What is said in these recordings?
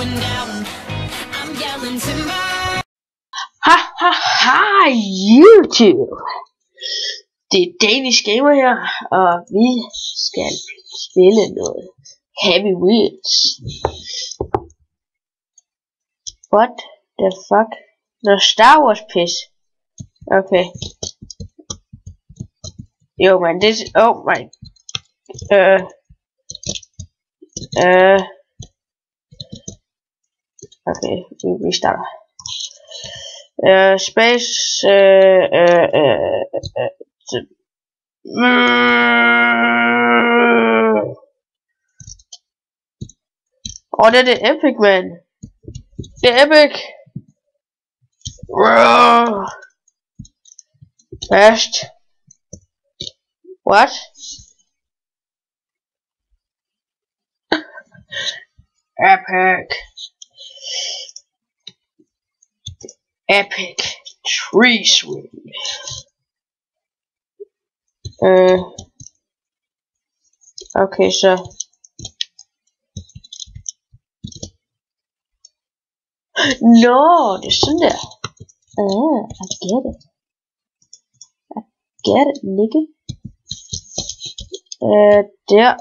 going down. I'm yelling timber. Ha ha ha, YouTube! Det er Danish Gamer her, og vi skal spille noget Heavy Wheels. What the fuck? Noget Star Wars piss. Okay. Jo, man, det er... Oh my... Okay, vi starter. Space... det er det epic, man. Det er epic. Fast. What? Epic. Epic tree swing. Okay, så no, det er sådan der. I get it. I get it, nigga. Der.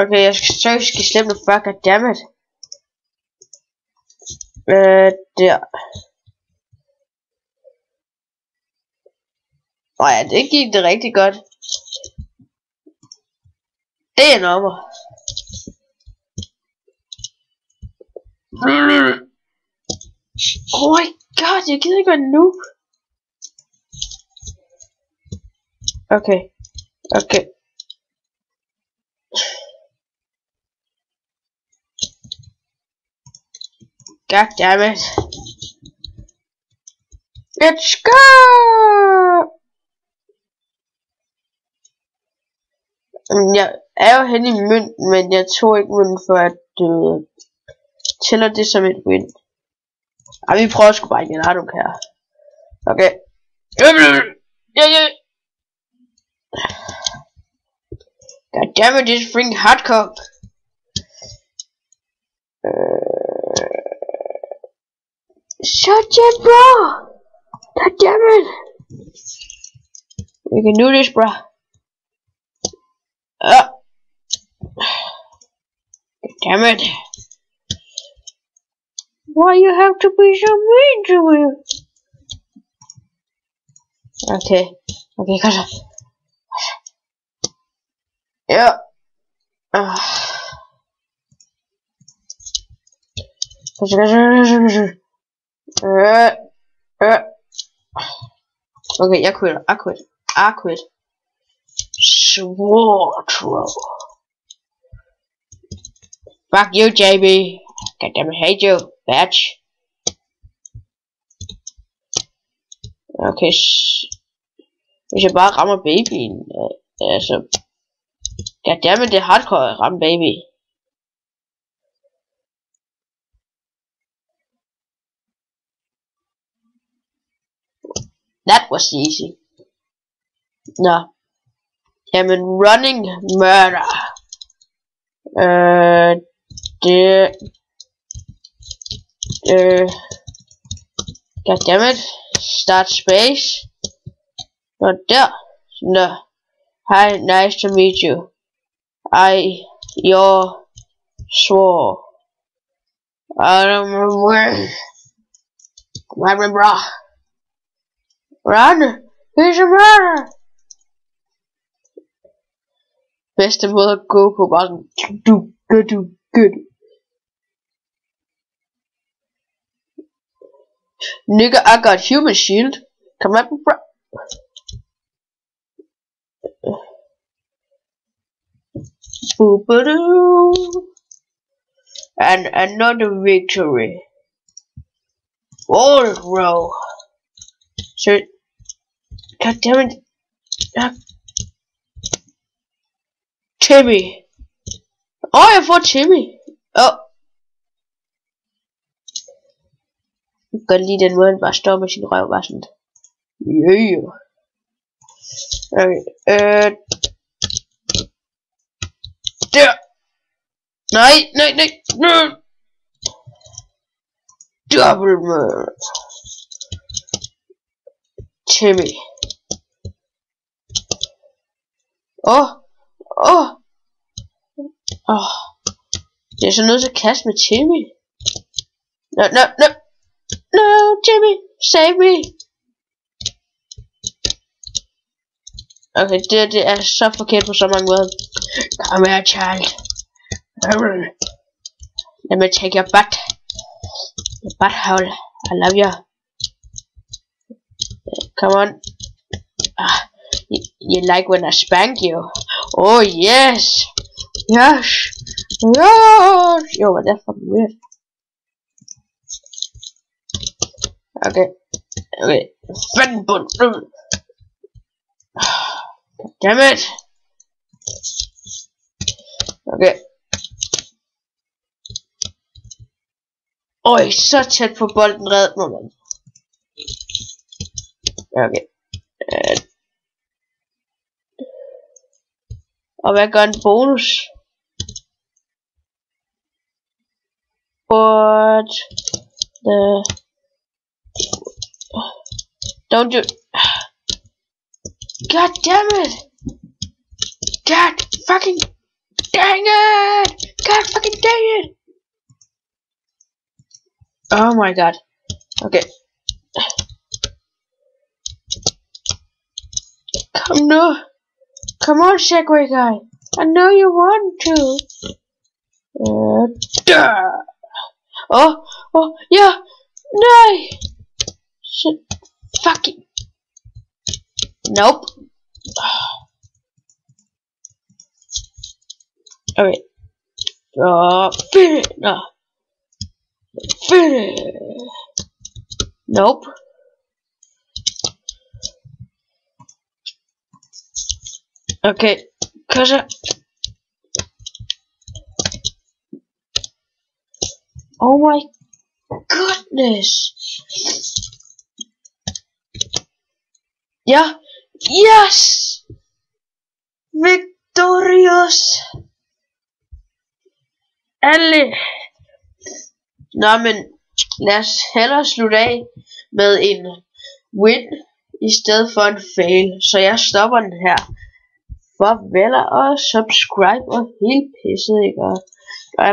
Okay, jeg skal slippe noget fuck, goddammit. Der. Ja, det gik det rigtig godt. Det er nummer. Oh my god, jeg gider ikke være noob. Okay. God damn it. Let's go! Jeg er jo henne i mønten, men jeg tog ikke mønten for at tæller det som et win. Ej, vi prøver sgu bare igen, I don't care. Okay. God damn it, this freaking hardcore. Shut your bro! God damn it! We can do this, bro. God damn it! Why you have to be so mean to me? Okay, come on. Yeah. Okay, I quit. Sword throw. Fuck you, JB. Goddamn, I hate you, bitch. Okay, hvis jeg bare rammer babyen, altså, goddammit, det er hardcore at ramme baby. That was easy. Nå. Jamen, running murder. Goddammit. Start space. Nå, der. Nå. Hi, nice to meet you. Your swore. I don't remember where. Come on, bro. Run! He's a murderer! Bedste måde at gå på, bare sådan good. Nigga, I got human shield. Come at me, bro. Boop-a-doo. And another victory. All row. So, god damn it. Timmy. Jeg får Timmy. Jeg kan godt lide den måde, han bare står med sin røv, bare sådan. Yeah. Okay, der. Nej. Double murder. Timmy. Åh. Det er så nødt til at kaste med Timmy. No, Timmy, save me. Okay, det er så forkert på så mange måder. Come here, child. Let me take your butt. Your butthole. I love you. Come on. You like when I spank you? Oh yes. Yes. Yo, what the fuck weird. Okay. Fat butt. Damn it. Okay. Oj, så tæt på bolden, red mig, mand. Okay. Og hvad gør en bonus? But don't you? God damn it! God fucking dang it! God fucking dang it! Oh my god. Okay. Come on, Segway guy. I know you want to. Oh, yeah. No. Shit. Fucking. Nope. Okay. Finish. No. Finish. Nope. Okay. Cause oh my goodness. Yeah. Yes. Victorious. Alle. Nå, men lad os hellere slutte af med en win i stedet for en fail. Så jeg stopper den her. Farvel og subscribe og helt pisset, ikke? Og